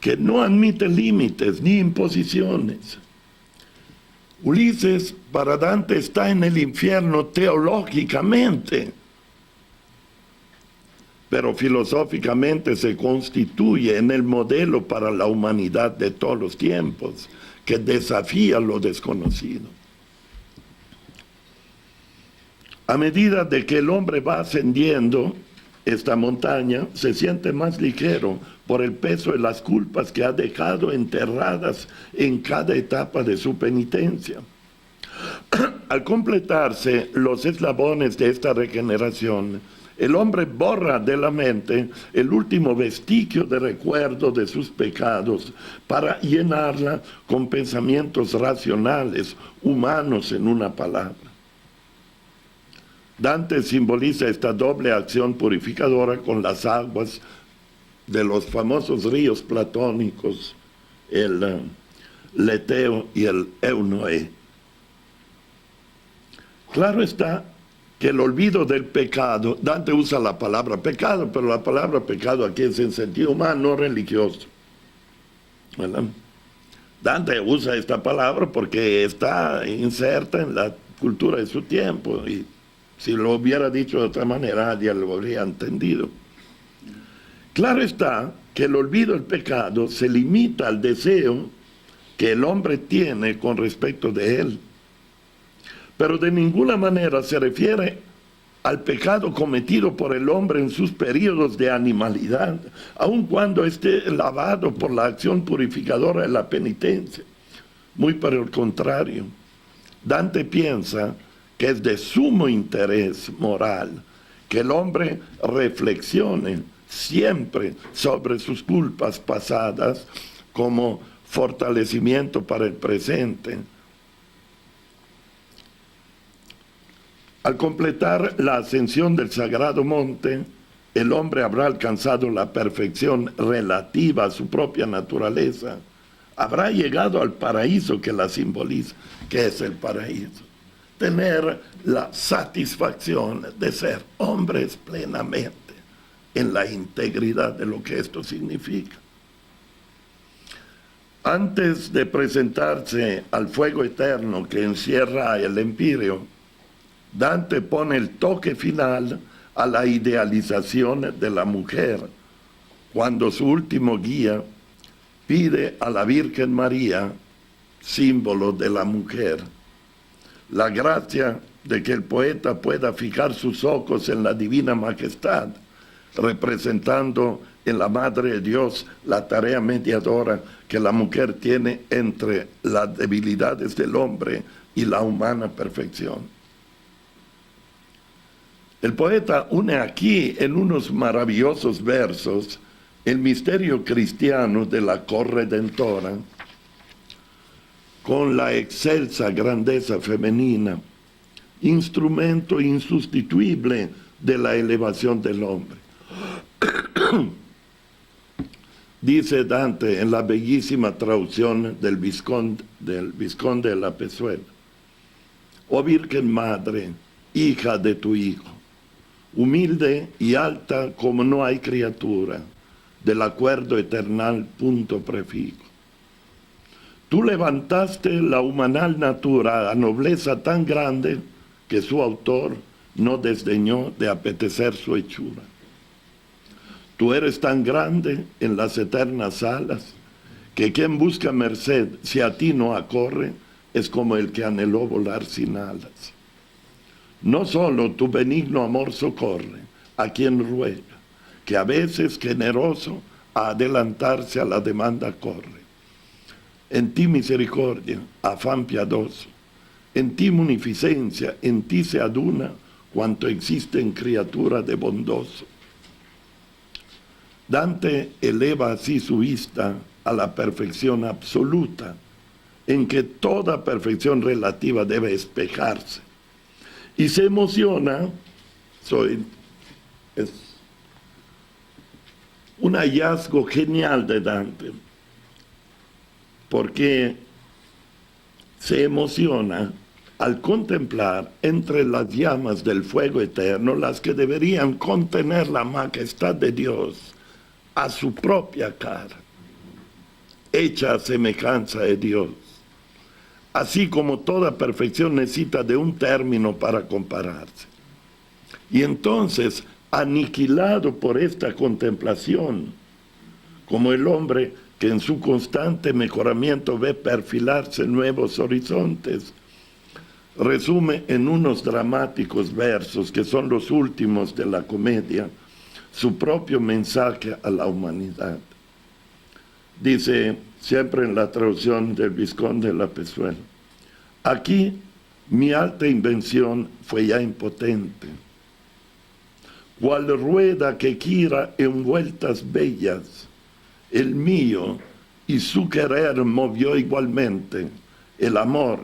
que no admite límites ni imposiciones. Ulises para Dante está en el infierno teológicamente, pero filosóficamente se constituye en el modelo para la humanidad de todos los tiempos, que desafía lo desconocido. A medida de que el hombre va ascendiendo esta montaña, se siente más ligero por el peso de las culpas que ha dejado enterradas en cada etapa de su penitencia. Al completarse los eslabones de esta regeneración, el hombre borra de la mente el último vestigio de recuerdo de sus pecados para llenarla con pensamientos racionales, humanos en una palabra. Dante simboliza esta doble acción purificadora con las aguas de los famosos ríos platónicos, el Leteo y el Eunoé. Claro está que el olvido del pecado, Dante usa la palabra pecado, pero la palabra pecado aquí es en sentido humano, no religioso, ¿verdad? Dante usa esta palabra porque está inserta en la cultura de su tiempo, y si lo hubiera dicho de otra manera, ya lo habría entendido. Claro está que el olvido del pecado se limita al deseo que el hombre tiene con respecto de él, pero de ninguna manera se refiere al pecado cometido por el hombre en sus periodos de animalidad, aun cuando esté lavado por la acción purificadora de la penitencia. Muy por el contrario, Dante piensa que es de sumo interés moral que el hombre reflexione siempre sobre sus culpas pasadas como fortalecimiento para el presente. Al completar la ascensión del Sagrado Monte, el hombre habrá alcanzado la perfección relativa a su propia naturaleza, habrá llegado al paraíso que la simboliza. ¿Qué es el paraíso? Tener la satisfacción de ser hombres plenamente, en la integridad de lo que esto significa. Antes de presentarse al fuego eterno que encierra el empíreo, Dante pone el toque final a la idealización de la mujer, cuando su último guía pide a la Virgen María, símbolo de la mujer, la gracia de que el poeta pueda fijar sus ojos en la divina majestad, representando en la Madre de Dios la tarea mediadora que la mujer tiene entre las debilidades del hombre y la humana perfección. El poeta une aquí en unos maravillosos versos el misterio cristiano de la corredentora con la excelsa grandeza femenina, instrumento insustituible de la elevación del hombre. Dice Dante en la bellísima traducción del Visconde de la Pezuela: oh Virgen Madre, hija de tu Hijo, humilde y alta como no hay criatura, del acuerdo eternal punto prefijo. Tú levantaste la humanal natura a nobleza tan grande que su autor no desdeñó de apetecer su hechura. Tú eres tan grande en las eternas alas, que quien busca merced, si a ti no acorre, es como el que anheló volar sin alas. No solo tu benigno amor socorre a quien ruega, que a veces generoso a adelantarse a la demanda corre. En ti misericordia, afán piadoso, en ti munificencia, en ti se aduna cuanto existe en criatura de bondoso. Dante eleva así su vista a la perfección absoluta, en que toda perfección relativa debe espejarse. Y se emociona, es un hallazgo genial de Dante, porque se emociona al contemplar entre las llamas del fuego eterno las que deberían contener la majestad de Dios a su propia cara, hecha a semejanza de Dios. Así como toda perfección necesita de un término para compararse. Y entonces, aniquilado por esta contemplación, como el hombre que en su constante mejoramiento ve perfilarse nuevos horizontes, resume en unos dramáticos versos que son los últimos de la comedia, su propio mensaje a la humanidad. Dice, siempre en la traducción del Visconde de la Pezuela: aquí mi alta invención fue ya impotente, cual rueda que gira en vueltas bellas, el mío y su querer movió igualmente, el amor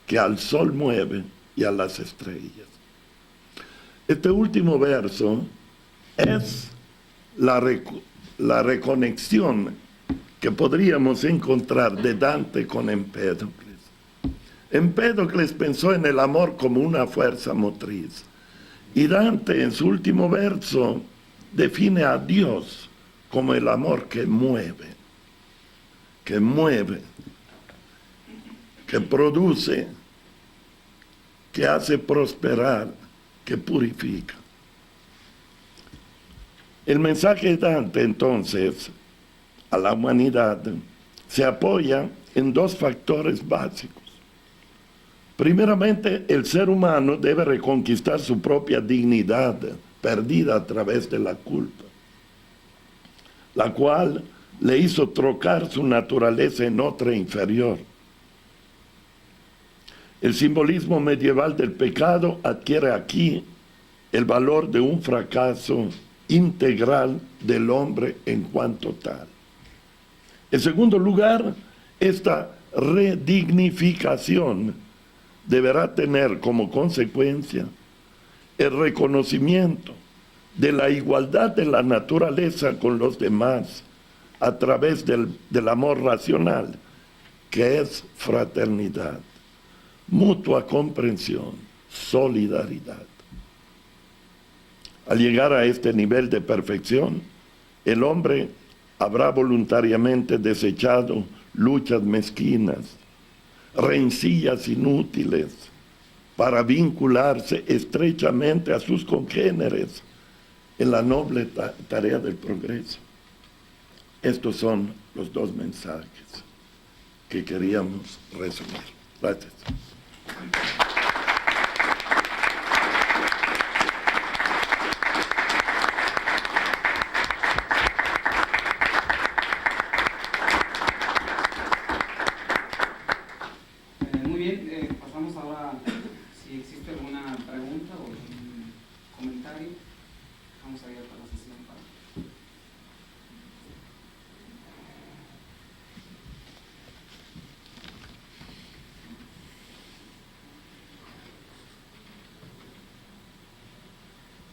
que al sol mueve y a las estrellas. Este último verso es la reconexión que podríamos encontrar de Dante con Empédocles. Empédocles pensó en el amor como una fuerza motriz, y Dante en su último verso define a Dios como el amor que mueve, que produce, que hace prosperar, que purifica. El mensaje de Dante, entonces, a la humanidad, se apoya en dos factores básicos. Primeramente, el ser humano debe reconquistar su propia dignidad, perdida a través de la culpa, la cual le hizo trocar su naturaleza en otra inferior. El simbolismo medieval del pecado adquiere aquí el valor de un fracaso integral del hombre en cuanto tal. En segundo lugar, esta redignificación deberá tener como consecuencia el reconocimiento de la igualdad de la naturaleza con los demás a través del amor racional, que es fraternidad, mutua comprensión, solidaridad. Al llegar a este nivel de perfección, el hombre habrá voluntariamente desechado luchas mezquinas, rencillas inútiles, para vincularse estrechamente a sus congéneres en la noble tarea del progreso. Estos son los dos mensajes que queríamos resumir. Gracias. Muy bien, pasamos ahora, si existe alguna pregunta o algún comentario, vamos a ir a la sesión para...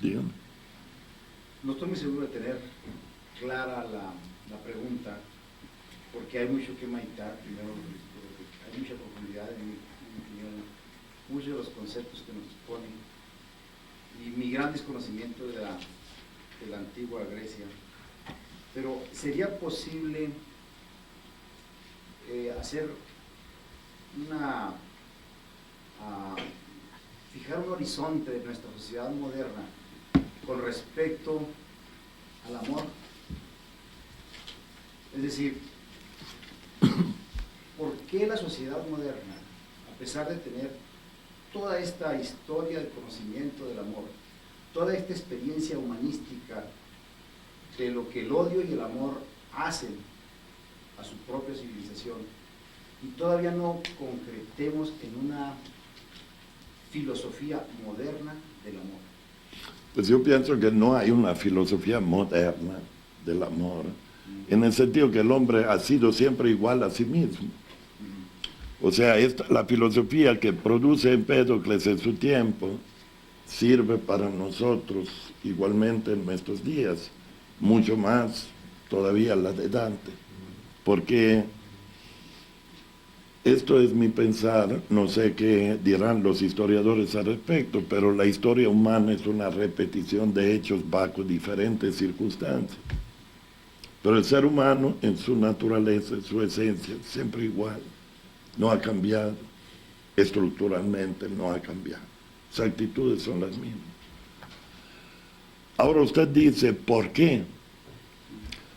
Dígame. No estoy muy seguro de tener clara la pregunta, porque hay mucho que meditar. Primero, hay mucha profundidad en mi opinión, muchos de los conceptos que nos exponen, y mi gran desconocimiento de la antigua Grecia. Pero ¿sería posible hacer fijar un horizonte de nuestra sociedad moderna con respecto al amor? Es decir, ¿por qué la sociedad moderna, a pesar de tener toda esta historia de conocimiento del amor, toda esta experiencia humanística de lo que el odio y el amor hacen a su propia civilización, y todavía no concretemos en una filosofía moderna del amor? Pues yo pienso que no hay una filosofía moderna del amor, en el sentido que el hombre ha sido siempre igual a sí mismo. O sea, la filosofía que produce Empédocles en su tiempo sirve para nosotros igualmente en nuestros días, mucho más todavía la de Dante, porque esto es mi pensar, no sé qué dirán los historiadores al respecto, pero la historia humana es una repetición de hechos bajo diferentes circunstancias. Pero el ser humano, en su naturaleza, en su esencia, siempre igual, no ha cambiado, estructuralmente no ha cambiado. Sus actitudes son las mismas. Ahora usted dice, ¿por qué?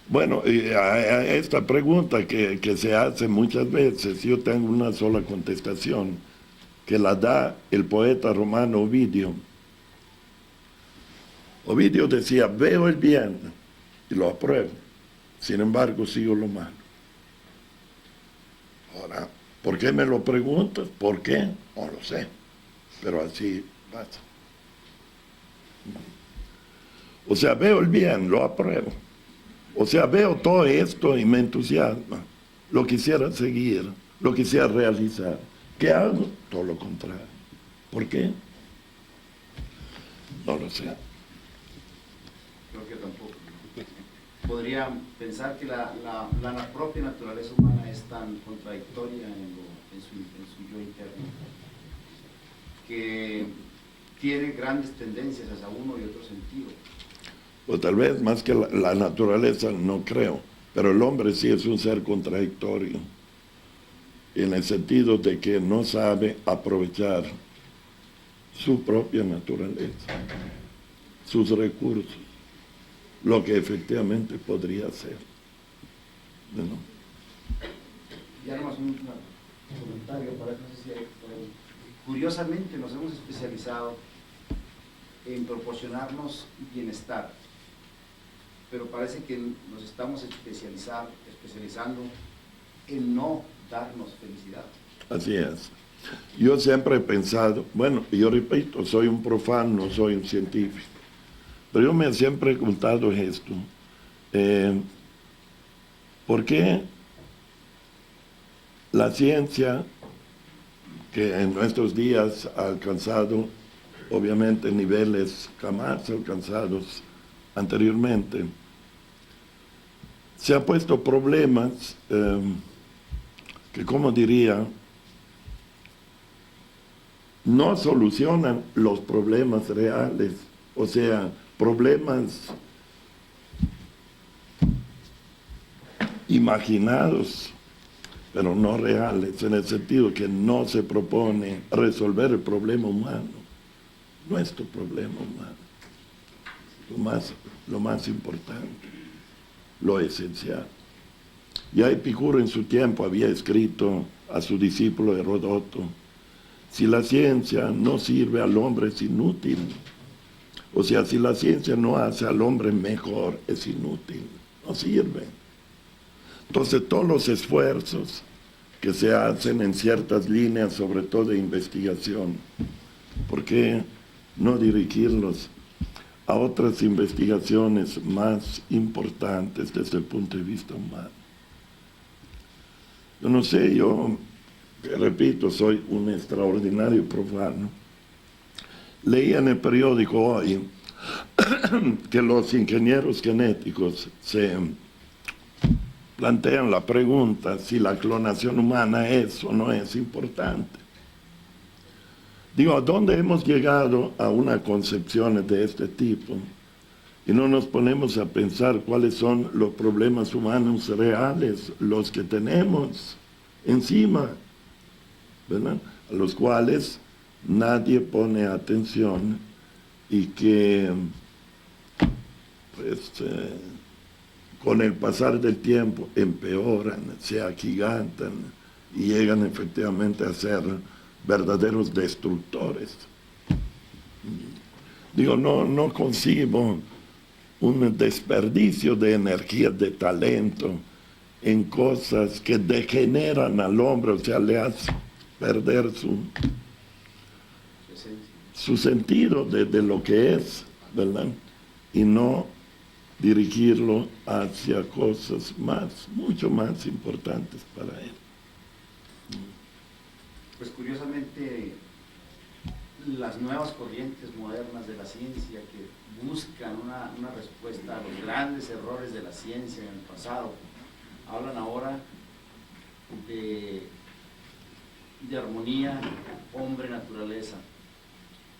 Bueno, a esta pregunta que se hace muchas veces, yo tengo una sola contestación, que la da el poeta romano Ovidio. Ovidio decía, veo el bien y lo apruebo, sin embargo sigo lo malo. Ahora, ¿por qué me lo preguntas? ¿Por qué? No lo sé, pero así pasa. O sea, veo el bien, lo apruebo. O sea, veo todo esto y me entusiasma. Lo quisiera seguir, lo quisiera realizar. ¿Qué hago? Todo lo contrario. ¿Por qué? No lo sé. Creo que tampoco. Podría pensar que la propia naturaleza humana es tan contradictoria en su yo interno, que tiene grandes tendencias hacia uno y otro sentido. O tal vez más que la naturaleza, no creo, pero el hombre sí es un ser contradictorio, en el sentido de que no sabe aprovechar su propia naturaleza, sus recursos, lo que efectivamente podría hacer. ¿No? Ya nomás un comentario para eso, no sé si hay, curiosamente nos hemos especializado en proporcionarnos bienestar, pero parece que nos estamos especializando en no darnos felicidad. Así es. Yo siempre he pensado, bueno, yo repito, soy un profano, no soy un científico, pero yo me he siempre preguntado esto, ¿por qué la ciencia, que en nuestros días ha alcanzado obviamente niveles jamás alcanzados anteriormente, se han puesto problemas que, como diría, no solucionan los problemas reales, o sea, problemas imaginados, pero no reales, en el sentido que no se propone resolver el problema humano, nuestro problema humano, lo más importante, lo esencial. Ya Epicuro en su tiempo había escrito a su discípulo Heródoto: si la ciencia no sirve al hombre es inútil. O sea, si la ciencia no hace al hombre mejor, es inútil, no sirve. Entonces, todos los esfuerzos que se hacen en ciertas líneas, sobre todo de investigación, ¿por qué no dirigirlos a otras investigaciones más importantes desde el punto de vista humano? Yo no sé, yo, repito, soy un extraordinario profano. Leí en el periódico hoy que los ingenieros genéticos se plantean la pregunta si la clonación humana es o no es importante. Digo, ¿a dónde hemos llegado a una concepción de este tipo? Y no nos ponemos a pensar cuáles son los problemas humanos reales, los que tenemos encima, ¿verdad? A los cuales nadie pone atención y que, pues, con el pasar del tiempo empeoran, se agigantan y llegan efectivamente a ser verdaderos destructores. Digo, no concibo un desperdicio de energía, de talento en cosas que degeneran al hombre, o sea, le hacen perder su sentido de lo que es, ¿verdad? Y no dirigirlo hacia cosas mucho más importantes para él. Pues curiosamente, las nuevas corrientes modernas de la ciencia que buscan una respuesta a los grandes errores de la ciencia en el pasado, hablan ahora de armonía hombre-naturaleza,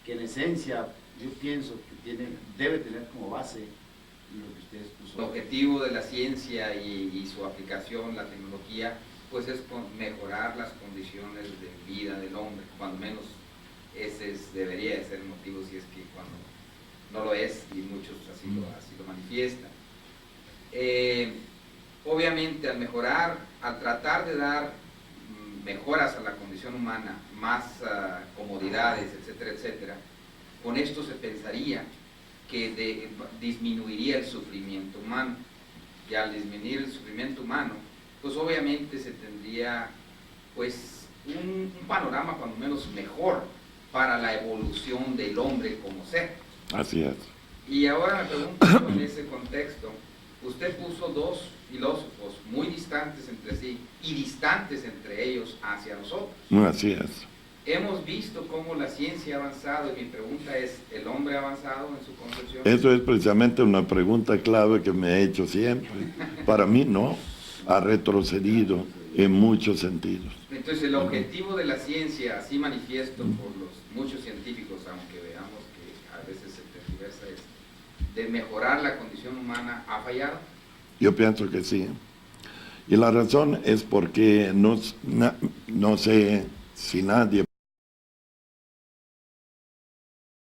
que en esencia yo pienso que debe tener como base lo que ustedes puso. El objetivo de la ciencia y su aplicación, la tecnología, pues es mejorar las condiciones de vida del hombre, cuando menos ese debería de ser el motivo, si es que cuando no lo es, y muchos así lo manifiestan. Obviamente al tratar de dar mejoras a la condición humana, más comodidades, etcétera, etcétera, con esto se pensaría que disminuiría el sufrimiento humano. Y al disminuir el sufrimiento humano, pues obviamente se tendría pues un panorama cuando menos mejor para la evolución del hombre como ser. Así es. Y ahora me pregunto, en ese contexto, usted puso dos filósofos muy distantes entre sí y distantes entre ellos hacia nosotros. Así es. Hemos visto cómo la ciencia ha avanzado y mi pregunta es, ¿el hombre ha avanzado en su concepción? Eso es precisamente una pregunta clave que me he hecho siempre. Para mí no, ha retrocedido en muchos sentidos. Entonces el objetivo de la ciencia, así manifiesto por los muchos científicos, aunque veamos que a veces se tergiversa esto, de mejorar la condición humana, ¿ha fallado? Yo pienso que sí. Y la razón es porque no sé si nadie